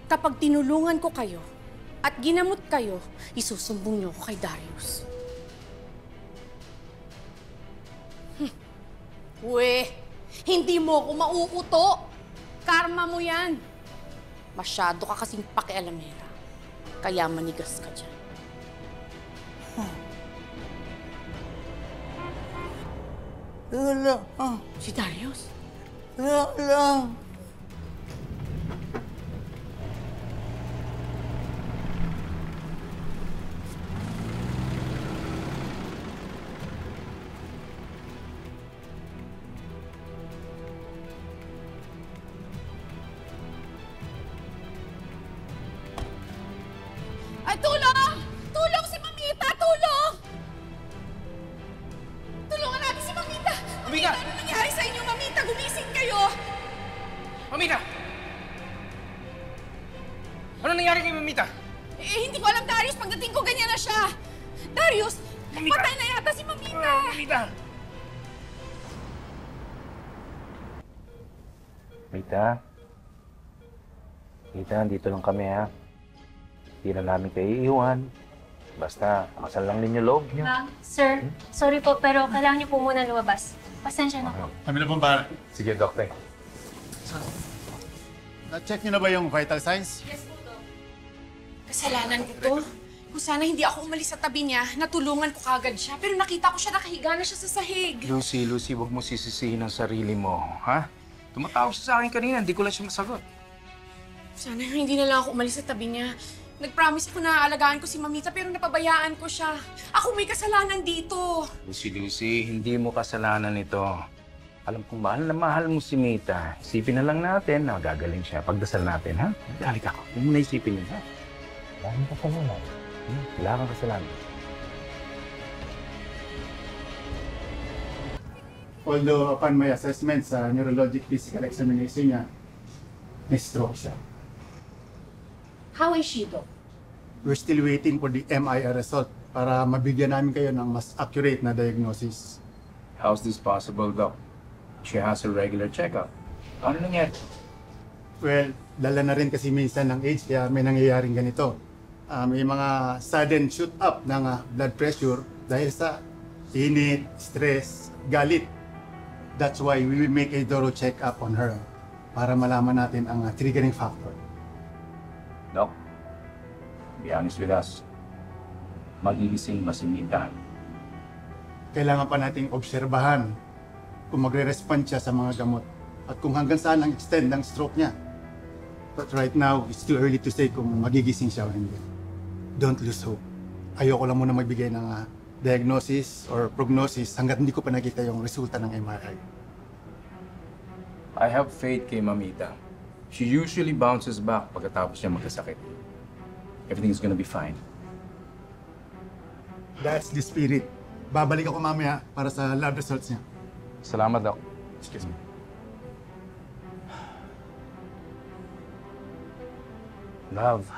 Kapag tinulungan ko kayo at ginamot kayo, isusumbong niyo ko kay Darius. Uwe, hindi mo ako mauuto. Karma mo yan. Masyado ka kasing pakialamera. Kaya manigas ka dyan. Wala. Si Darius? Wala. Ay, tulong! Tulong si Mamita! Tulong! Tulungan natin si Mamita! Mamita! Ano nangyari sa inyo, Mamita? Gumising kayo! Mamita! Ano nangyari kay Mamita? Eh, hindi ko alam, Darius. Pagdating ko, ganyan na siya. Darius, Mamita! patay na yata si Mamita. Mamita! Rita? Rita, dito lang kami ha. Hindi na namin kayo iiwan. Basta, makasal lang ninyo loob niyo. Sir, sorry po, pero kailangan niyo po muna lumabas. Pasensya na po. Kami na pong pare. Sige, Dokte. Na-check niyo na ba yung vital signs? Kasalanan ko to. Kung sana hindi ako umalis sa tabi niya, natulungan ko kagad siya. Pero nakita ko siya nakahiga na siya sa sahig. Lucy, huwag mo sisisihin ang sarili mo, ha? Tumatawag siya sa akin kanina, hindi ko lang siya masagot. Sana hindi na lang ako umalis sa tabi niya. Nag-promise ako na aalagaan ko si Mamita pero napabayaan ko siya. Ako may kasalanan dito. Lucy, hindi mo kasalanan ito. Alam kong mahal mo si Mita. Isipin na lang natin na magagaling siya. Pagdasal natin, ha? Halika ako. Huwag mo na isipin yun, ha? Wala kang kasalanan. Wala kang kasalanan. Although upon my assessment sa neurologic physical examination niya, may stroke siya. How is she, Doc? We're still waiting for the MIR result para mabigyan namin kayo ng mas accurate na diagnosis. How's this possible, Doc? She has a regular checkup. Ano nangyari? Well, dala na rin kasi minsan ng age kaya may nangyayaring ganito. May mga sudden shoot up ng blood pressure dahil sa init, stress, galit. That's why we will make a thorough check-up on her para malaman natin ang triggering factor. Doc, be honest with us. Magigising ba si Mita? Kailangan pa nating obserbahan kung magre-respond siya sa mga gamot at kung hanggang saan ang extend ng stroke niya. But right now, it's too early to say kung magigising siya o hindi. Don't lose hope. Ayoko lang muna magbigay ng diagnosis or prognosis hanggat hindi ko pa nakita yung resulta ng MRI. I have faith kay Mamita. She usually bounces back pagkatapos niya magkasakit. Everything's gonna be fine. That's the spirit. Babalik ako mamaya para sa lab results niya. Salamat, Doc. Excuse me. Love,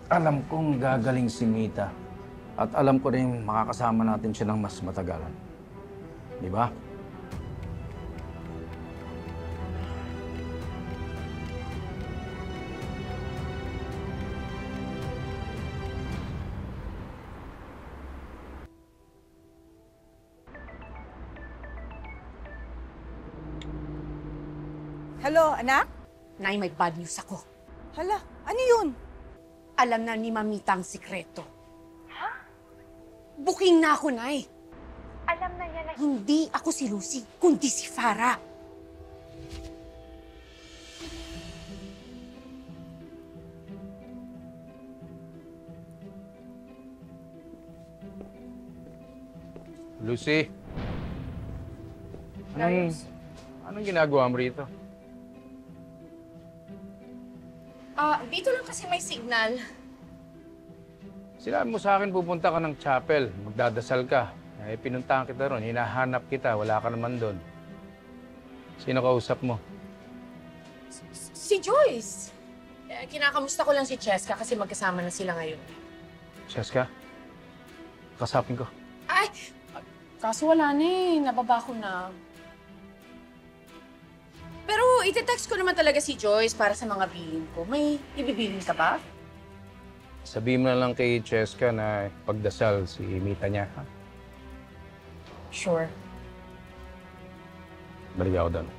alam kong gagaling si Mita. At alam ko rin makakasama natin siya ng mas matagalan. Di ba? Hello, anak? Nay, may bad news ako. Hala, ano yun? Alam na ni Mamita ang sikreto. Ha? Booking na ako, Nay. Alam na niya na Hindi ako si Lucy, kundi si Farah. Lucy. Anong ginagawa mo rito? Dito lang kasi may signal. Sinabi mo sa akin pupunta ka ng chapel, magdadasal ka. Eh, pinuntahan kita ron, hinahanap kita, wala ka naman doon. Sino kausap mo? Si Joyce. Kinakamusta ko lang si Cheska kasi magkasama na sila ngayon. Cheska? Kasapin ko. Ay! Kaso wala na eh. Nababa ko na. Pero ite-text ko naman talaga si Joyce para sa mga bilin ko. May ibibilin ka ba? Sabihin mo na lang kay Cheska na pagdasal si Mita niya, ha? Sure. Balik ako doon.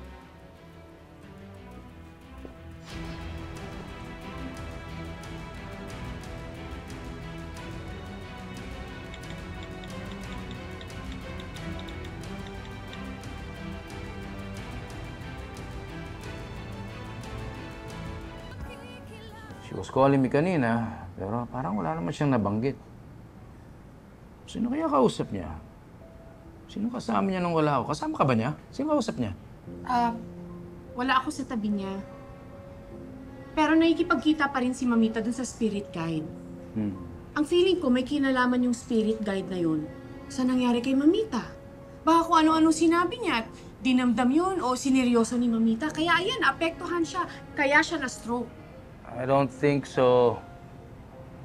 She was calling me kanina, pero parang wala naman siyang nabanggit. Sino kaya kausap niya? Sino kasama niya nung wala ako? Kasama ka ba niya? Sino kausap niya? Wala ako sa tabi niya. Pero nakikipagkita pa rin si Mamita dun sa spirit guide. Ang feeling ko may kinalaman yung spirit guide na yun sa nangyari kay Mamita. Baka kung ano-ano sinabi niya at dinamdam yun o sineryoso ni Mamita. Kaya ayan, apektuhan siya. Kaya siya na-stroke. I don't think so.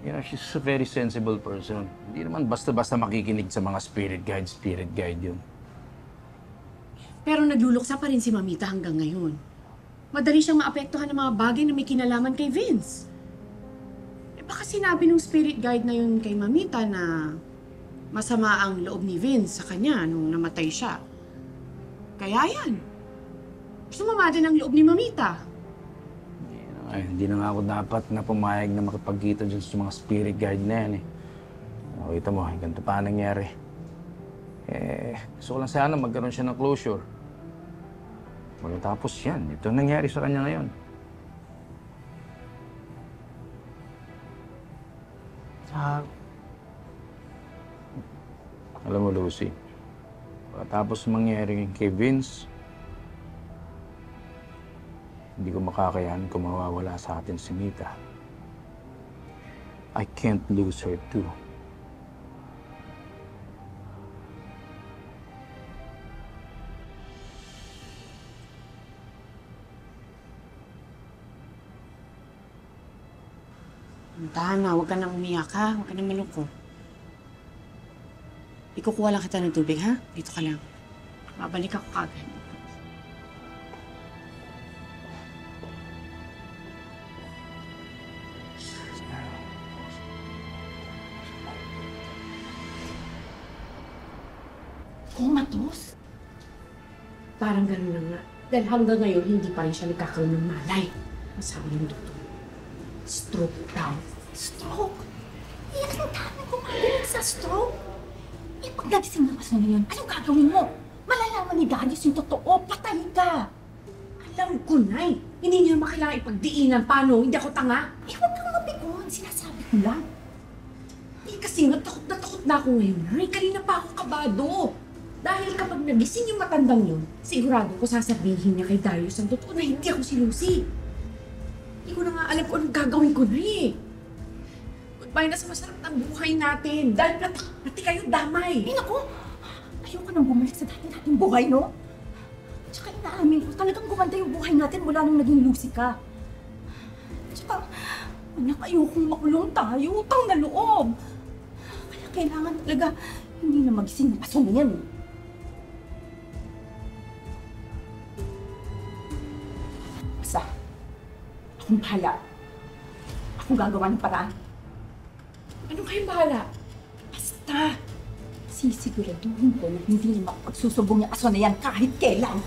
You know, she's a very sensible person. Hindi naman basta-basta makikinig sa mga spirit guide yun. Pero nagluluksa pa rin si Mamita hanggang ngayon. Madali siyang maapektuhan ng mga bagay na may kinalaman kay Vince. Eh baka sinabi ng spirit guide na yun kay Mamita na masama ang loob ni Vince sa kanya nung namatay siya. Kaya yan. Sumama din ang loob ni Mamita. Ay, hindi na nga ako dapat na pumayag na makipagkita dyan sa mga spirit guide na yan eh. Kita mo, ganito pa nangyari. Gusto ko lang sana magkaroon siya ng closure. Tapos yan, ito nangyari sa kanya ngayon. Alam mo, Lucy, pagkatapos mangyari kay Vince, hindi ko makakayanan kung mawawala sa atin si Mita. I can't lose her too. Tama, huwag ka nang umiyak ha. Huwag ka nang malungkot. Ikukuha lang kita ng tubig ha. Dito ka lang. Babalik ako kagad. Kumatos? Parang gano'n na nga. Dahil hanggang ngayon, hindi pa rin siya nagkakaroon ng malay. Masabi ng doktor. Stroke daw. Stroke? Eh, anong daming gumagaling sa stroke? Eh, pag nagising na kaso na yun, anong gagawin mo? Malalaman ni Darius yung totoo, patay ka! Alam ko, Nay. Hindi niya makailangan ipagdiinan. Paano? Hindi ako tanga. Eh, huwag kang mabigon. Sinasabi ko lang. Eh, kasi nga, takot na ako ngayon, Nay. Kanina pa ako kabado. Dahil kapag nagising yung matandang yun, sigurado ko sasabihin niya kay Darius ang totoo na hindi ako si Lucy. Hindi ko na nga alam kung anong gagawin ko na eh. Goodbye na sa masarap ng buhay natin. Dahil pati kayo damay. Eh, naku! Ayoko nang bumalik sa dati nating buhay, no? Tsaka inaamin ko, talagang gumanda yung buhay natin mula nung naging Lucy ka. Tsaka, anak, ayokong makulong tayo. Utang na loob. Kaya kailangan talaga hindi na magising ng paso na yan. Basta, akong bahala. Akong gagawa ng paraan. Ano kayong bahala? Basta, sisiguraduhin ko na hindi na makapagsusubong yung aso na yan kahit kailan.